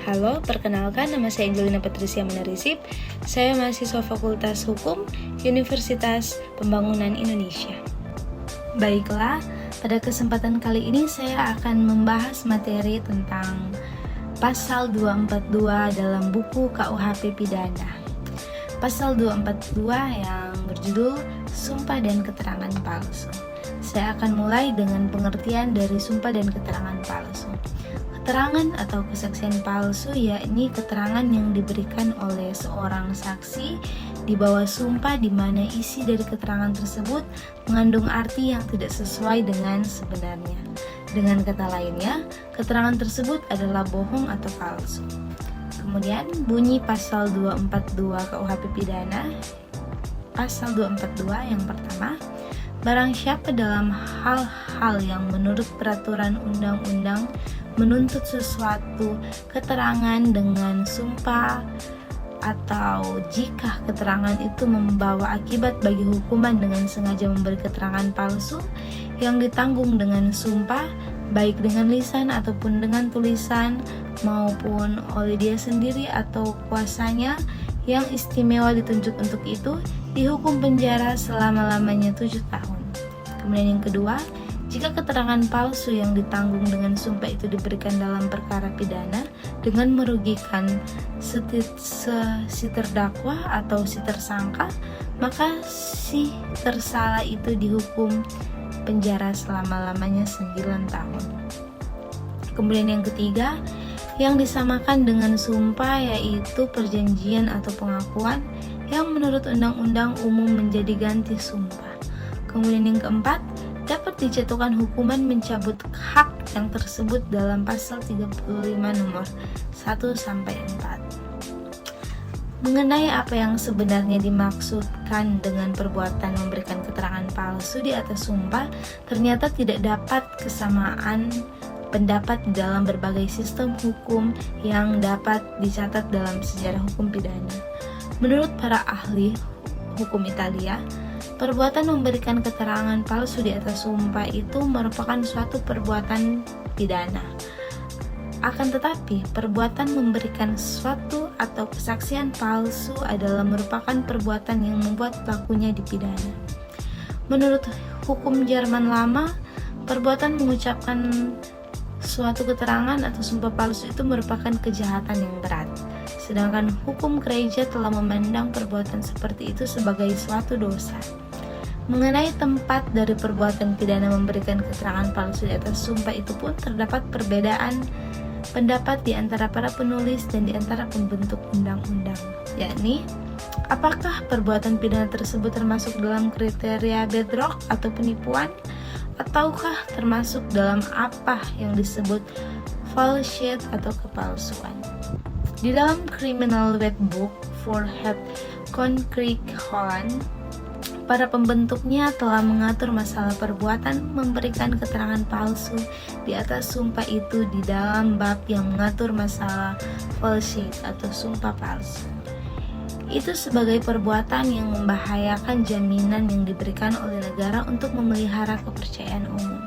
Halo, perkenalkan nama saya Angelina Patricia Menarisip. Saya mahasiswa Fakultas Hukum Universitas Pembangunan Indonesia. Baiklah, pada kesempatan kali ini saya akan membahas materi tentang Pasal 242 dalam buku KUHP Pidana. Pasal 242 yang berjudul Sumpah dan Keterangan Palsu. Saya akan mulai dengan pengertian dari sumpah dan keterangan palsu. Keterangan atau kesaksian palsu yakni keterangan yang diberikan oleh seorang saksi di bawah sumpah di mana isi dari keterangan tersebut mengandung arti yang tidak sesuai dengan sebenarnya. Dengan kata lainnya, keterangan tersebut adalah bohong atau palsu. Kemudian bunyi pasal 242 KUHP Pidana. Pasal 242 yang pertama, barang siapa dalam hal-hal yang menurut peraturan undang-undang menuntut sesuatu keterangan dengan sumpah atau jika keterangan itu membawa akibat bagi hukuman dengan sengaja memberi keterangan palsu yang ditanggung dengan sumpah, baik dengan lisan ataupun dengan tulisan maupun oleh dia sendiri atau kuasanya yang istimewa ditunjuk untuk itu, dihukum penjara selama-lamanya 7 tahun. Kemudian yang kedua, jika keterangan palsu yang ditanggung dengan sumpah itu diberikan dalam perkara pidana dengan merugikan si terdakwa atau si tersangka, maka si tersalah itu dihukum penjara selama-lamanya 9 tahun. Kemudian yang ketiga, yang disamakan dengan sumpah yaitu perjanjian atau pengakuan yang menurut undang-undang umum menjadi ganti sumpah. Kemudian yang keempat, dapat dijatuhkan hukuman mencabut hak yang tersebut dalam pasal 35 nomor 1-4. Mengenai apa yang sebenarnya dimaksudkan dengan perbuatan memberikan keterangan palsu di atas sumpah, ternyata tidak dapat kesamaan pendapat di dalam berbagai sistem hukum yang dapat dicatat dalam sejarah hukum pidana. Menurut para ahli hukum Italia, perbuatan memberikan keterangan palsu di atas sumpah itu merupakan suatu perbuatan pidana. Akan tetapi, perbuatan memberikan suatu atau kesaksian palsu adalah merupakan perbuatan yang membuat pelakunya dipidana. Menurut hukum Jerman lama, perbuatan mengucapkan suatu keterangan atau sumpah palsu itu merupakan kejahatan yang berat. Sedangkan hukum gereja telah memandang perbuatan seperti itu sebagai suatu dosa. Mengenai tempat dari perbuatan pidana memberikan keterangan palsu di atas sumpah itu pun terdapat perbedaan pendapat di antara para penulis dan di antara pembentuk undang-undang, yakni apakah perbuatan pidana tersebut termasuk dalam kriteria bedrock atau penipuan, ataukah termasuk dalam apa yang disebut falsehood atau kepalsuan. Di dalam Criminal Red Book for Het Koninkrijk Holland, para pembentuknya telah mengatur masalah perbuatan memberikan keterangan palsu di atas sumpah itu di dalam bab yang mengatur masalah falsehood atau sumpah palsu. Itu sebagai perbuatan yang membahayakan jaminan yang diberikan oleh negara untuk memelihara kepercayaan umum.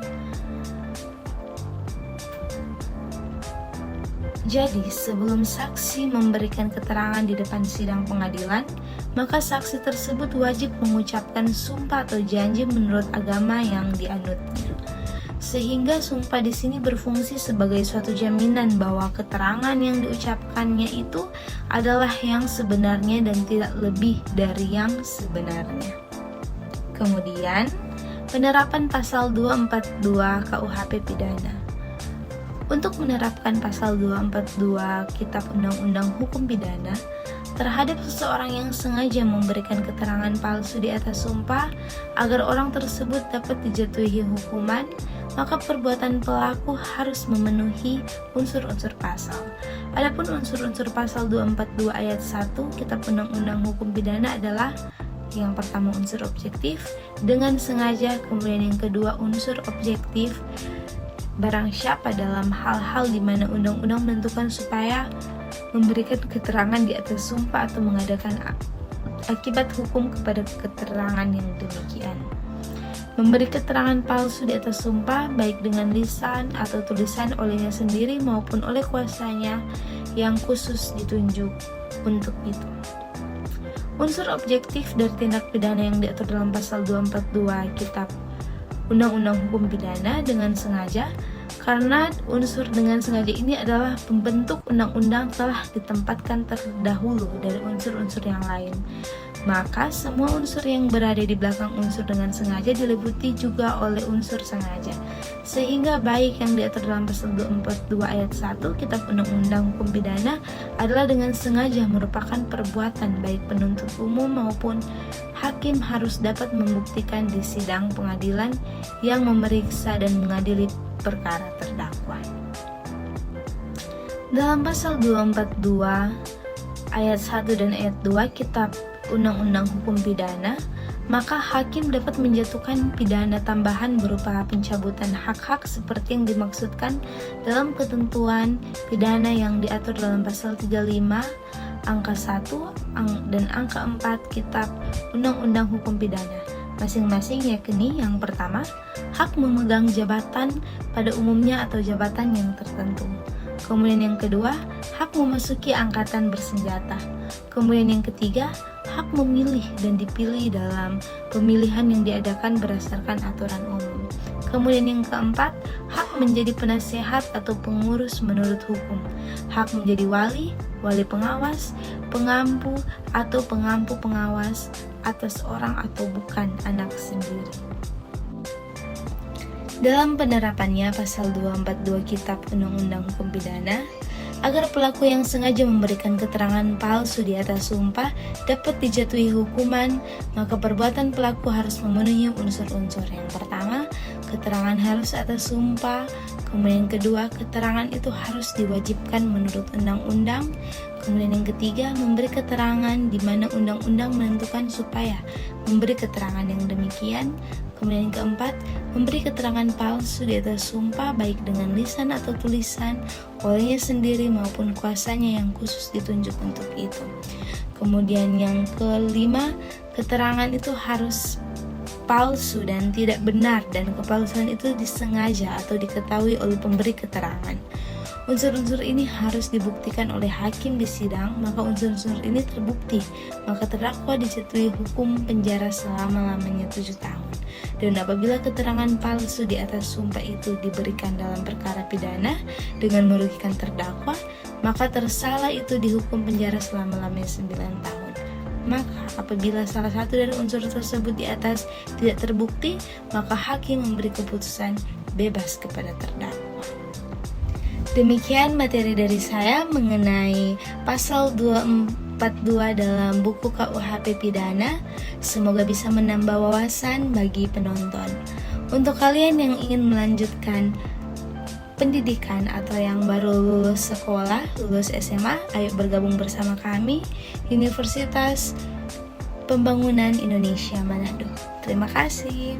Jadi, sebelum saksi memberikan keterangan di depan sidang pengadilan, maka saksi tersebut wajib mengucapkan sumpah atau janji menurut agama yang dianutnya. Sehingga sumpah di sini berfungsi sebagai suatu jaminan bahwa keterangan yang diucapkannya itu adalah yang sebenarnya dan tidak lebih dari yang sebenarnya. Kemudian, penerapan pasal 242 KUHP Pidana. Untuk menerapkan pasal 242 Kitab Undang-Undang Hukum Pidana terhadap seseorang yang sengaja memberikan keterangan palsu di atas sumpah agar orang tersebut dapat dijatuhi hukuman, maka perbuatan pelaku harus memenuhi unsur-unsur pasal. Adapun unsur-unsur pasal 242 ayat 1 Kitab Undang-Undang Hukum Pidana adalah yang pertama unsur objektif dengan sengaja, kemudian yang kedua unsur objektif barang siapa dalam hal-hal di mana undang-undang menentukan supaya memberikan keterangan di atas sumpah atau mengadakan akibat hukum kepada keterangan yang demikian. memberi keterangan palsu di atas sumpah baik dengan lisan atau tulisan olehnya sendiri maupun oleh kuasanya yang khusus ditunjuk untuk itu. Unsur objektif dari tindak pidana yang diatur dalam pasal 242 Kitab Undang-Undang Hukum Pidana dengan sengaja, karena unsur dengan sengaja ini adalah pembentuk undang-undang telah ditempatkan terdahulu dari unsur-unsur yang lain. Maka semua unsur yang berada di belakang unsur dengan sengaja diliputi juga oleh unsur sengaja. Sehingga baik yang diatur dalam pasal 242 ayat 1 Kitab Undang-Undang Hukum Pidana adalah dengan sengaja merupakan perbuatan baik penuntut umum maupun hakim harus dapat membuktikan di sidang pengadilan yang memeriksa dan mengadili perkara terdakwa. Dalam pasal 242 ayat 1 dan ayat 2 Kitab Undang-Undang Hukum Pidana, maka hakim dapat menjatuhkan pidana tambahan berupa pencabutan hak-hak seperti yang dimaksudkan dalam ketentuan pidana yang diatur dalam pasal 35 angka 1 dan angka 4 Kitab Undang-Undang Hukum Pidana. Masing-masing yakni yang pertama, hak memegang jabatan pada umumnya atau jabatan yang tertentu. Kemudian yang kedua, hak memasuki angkatan bersenjata. Kemudian yang ketiga, hak memilih dan dipilih dalam pemilihan yang diadakan berdasarkan aturan umum. Kemudian yang keempat, hak menjadi penasehat atau pengurus menurut hukum. Hak menjadi wali pengawas, pengampu atau pengampu pengawas atas orang atau bukan anak sendiri. Dalam penerapannya pasal 242 Kitab Undang-Undang Hukum Pidana, agar pelaku yang sengaja memberikan keterangan palsu di atas sumpah dapat dijatuhi hukuman, maka perbuatan pelaku harus memenuhi unsur-unsur. Yang pertama, keterangan harus atas sumpah. Kemudian yang kedua, keterangan itu harus diwajibkan menurut undang-undang. Kemudian yang ketiga, memberi keterangan di mana undang-undang menentukan supaya memberi keterangan yang demikian. Kemudian yang keempat, memberi keterangan palsu di atas sumpah baik dengan lisan atau tulisan olehnya sendiri maupun kuasanya yang khusus ditunjuk untuk itu. Kemudian yang kelima, keterangan itu harus palsu dan tidak benar dan kepalsuan itu disengaja atau diketahui oleh pemberi keterangan. Unsur-unsur ini harus dibuktikan oleh hakim di sidang, maka unsur-unsur ini terbukti, maka terdakwa dijatuhi hukum penjara selama-lamanya 7 tahun. Dan apabila keterangan palsu di atas sumpah itu diberikan dalam perkara pidana dengan merugikan terdakwa, maka tersalah itu dihukum penjara selama-lamanya 9 tahun. Maka apabila salah satu dari unsur tersebut di atas tidak terbukti, maka hakim memberi keputusan bebas kepada terdakwa. Demikian materi dari saya mengenai pasal 242 dalam buku KUHP Pidana. Semoga bisa menambah wawasan bagi penonton. Untuk kalian yang ingin melanjutkan pendidikan atau yang baru lulus sekolah, lulus SMA, ayo bergabung bersama kami, Universitas Pembangunan Indonesia Manado. Terima kasih.